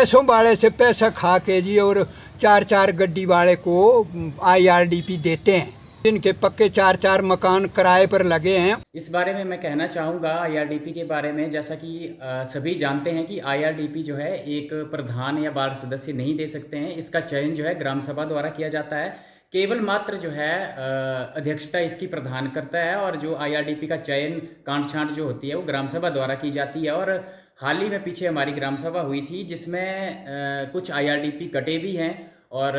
पैसों वाले से पैसा खा के जी और 4-4 गड्डी वाले को IRDP देते हैं, जिनके पक्के 4-4 मकान किराए पर लगे हैं। इस बारे में मैं कहना चाहूँगा IRDP के बारे में, जैसा कि सभी जानते हैं कि IRDP जो है एक प्रधान या वार्ड सदस्य नहीं दे सकते हैं। इसका चयन जो है ग्राम सभा द्वारा किया जाता है। केवल मात्र जो है अध्यक्षता इसकी प्रधान करता है, और जो IRDP का चयन कांट छांट जो होती है वो ग्राम सभा द्वारा की जाती है। और हाल ही में पीछे हमारी ग्राम सभा हुई थी, जिसमें कुछ IRDP कटे भी हैं और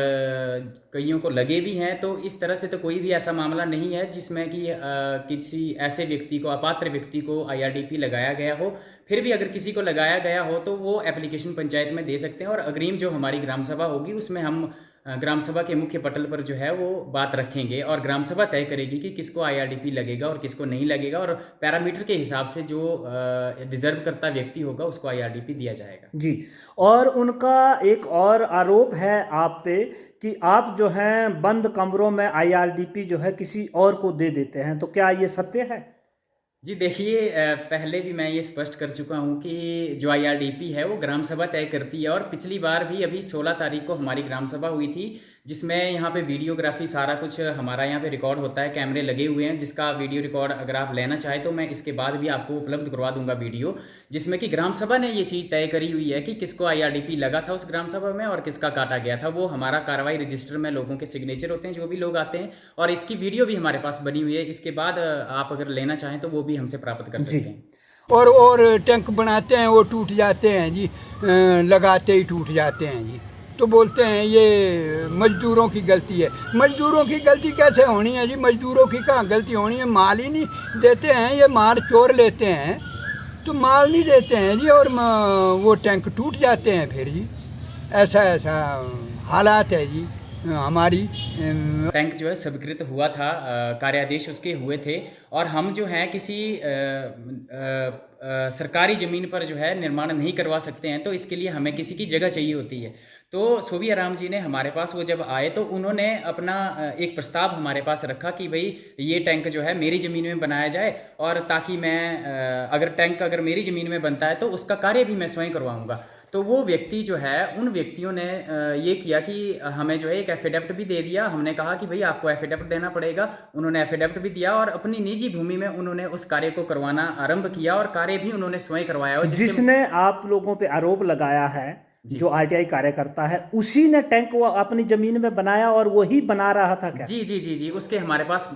कईयों को लगे भी हैं। तो इस तरह से तो कोई भी ऐसा मामला नहीं है जिसमें कि किसी ऐसे व्यक्ति को, अपात्र व्यक्ति को IRDP लगाया गया हो। फिर भी अगर किसी को लगाया गया हो तो वो एप्लीकेशन पंचायत में दे सकते हैं, और अग्रिम जो हमारी ग्राम सभा होगी उसमें हम ग्राम सभा के मुख्य पटल पर जो है वो बात रखेंगे, और ग्राम सभा तय करेगी कि किसको IRDP लगेगा और किसको नहीं लगेगा, और पैरामीटर के हिसाब से जो डिजर्व करता व्यक्ति होगा उसको IRDP दिया जाएगा। जी। और उनका एक और आरोप है आप पे कि आप जो हैं बंद कमरों में IRDP जो है किसी और को दे देते हैं, तो क्या ये सत्य है? जी देखिए, पहले भी मैं ये स्पष्ट कर चुका हूँ कि जो IRDP है वो ग्राम सभा तय करती है, और पिछली बार भी अभी 16 तारीख को हमारी ग्राम सभा हुई थी, जिसमें यहाँ पे वीडियोग्राफी सारा कुछ हमारा यहाँ पे रिकॉर्ड होता है, कैमरे लगे हुए हैं, जिसका वीडियो रिकॉर्ड अगर आप लेना चाहें तो मैं इसके बाद भी आपको उपलब्ध करवा दूंगा वीडियो, जिसमें कि ग्राम सभा ने ये चीज़ तय करी हुई है कि किसको IRDP लगा था उस ग्राम सभा में और किसका काटा गया था। वो हमारा कार्रवाई रजिस्टर में लोगों के सिग्नेचर होते हैं जो भी लोग आते हैं, और इसकी वीडियो भी हमारे पास बनी हुई है। इसके बाद आप अगर लेना चाहें तो वो भी हमसे प्राप्त कर सकते हैं। और टैंक बनाते हैं वो टूट जाते हैं जी, लगाते ही टूट जाते हैं जी। तो बोलते हैं ये मजदूरों की गलती है। मजदूरों की गलती कैसे होनी है जी? मजदूरों की कहाँ गलती होनी है? माल ही नहीं देते हैं, ये माल चोर लेते हैं, तो माल नहीं देते हैं जी, और वो टैंक टूट जाते हैं फिर जी। ऐसा हालात है जी हमारी। टैंक जो है स्वीकृत हुआ था, कार्यादेश उसके हुए थे, और हम जो हैं किसी सरकारी ज़मीन पर जो है निर्माण नहीं करवा सकते हैं, तो इसके लिए हमें किसी की जगह चाहिए होती है। तो सोबिया राम जी ने हमारे पास वो जब आए तो उन्होंने अपना एक प्रस्ताव हमारे पास रखा कि भाई ये टैंक जो है मेरी ज़मीन में बनाया जाए, और ताकि मैं अगर टैंक अगर मेरी ज़मीन में बनता है तो उसका कार्य भी मैं स्वयं करवाऊँगा। तो वो व्यक्ति जो है, उन व्यक्तियों ने ये किया कि हमें जो है एक एफिडेविट भी दे दिया। हमने कहा कि भाई आपको एफिडेविट देना पड़ेगा, उन्होंने एफिडेविट भी दिया, और अपनी निजी भूमि में उन्होंने उस कार्य को करवाना आरंभ किया, और कार्य भी उन्होंने स्वयं करवाया। और जिसने आप लोगों पे आरोप लगाया है, जो RTI कार्यकर्ता है, उसी ने टैंक वो अपनी जमीन में बनाया और वही बना रहा था क्या? जी जी जी जी, उसके हमारे पास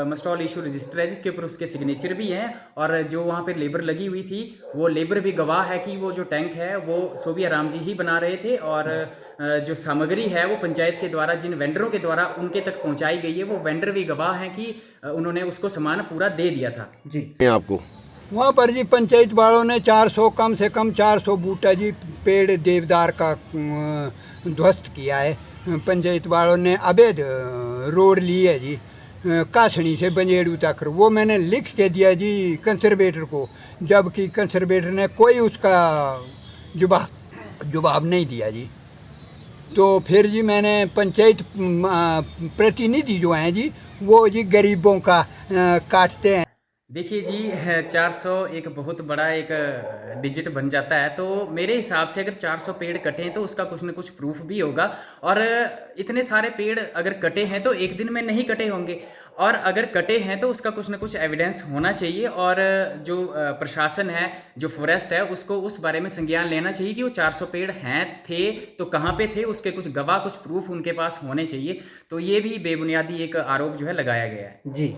मस्टॉल इशू रजिस्टर है, जिसके ऊपर उसके सिग्नेचर भी हैं, और जो वहाँ पे लेबर लगी हुई थी वो लेबर भी गवाह है कि वो जो टैंक है वो सोबिया राम जी ही बना रहे थे, और जो सामग्री है वो पंचायत के द्वारा जिन वेंडरों के द्वारा उनके तक पहुँचाई गई है, वो वेंडर भी गवाह हैं कि उन्होंने उसको सामान पूरा दे दिया था। जी। आपको वहाँ पर जी पंचायत वालों ने 400 कम से कम 400 बूटा जी पेड़ देवदार का ध्वस्त किया है। पंचायत वालों ने अवैध रोड ली है जी, कासनी से बंजेड़ू तक। वो मैंने लिख के दिया जी कंसर्वेटर को, जबकि कंसर्वेटर ने कोई उसका जवाब नहीं दिया जी। तो फिर जी मैंने पंचायत प्रतिनिधि जो हैं जी वो जी गरीबों का काटते हैं। देखिए जी, 400 एक बहुत बड़ा एक डिजिट बन जाता है, तो मेरे हिसाब से अगर 400 पेड़ कटे हैं तो उसका कुछ ना कुछ प्रूफ भी होगा, और इतने सारे पेड़ अगर कटे हैं तो एक दिन में नहीं कटे होंगे, और अगर कटे हैं तो उसका कुछ ना कुछ एविडेंस होना चाहिए, और जो प्रशासन है, जो फॉरेस्ट है, उसको उस बारे में संज्ञान लेना चाहिए कि वो 400 पेड़ हैं थे तो कहाँ पे थे, उसके कुछ गवाह, कुछ प्रूफ उनके पास होने चाहिए। तो ये भी बेबुनियादी एक आरोप जो है लगाया गया है। जी।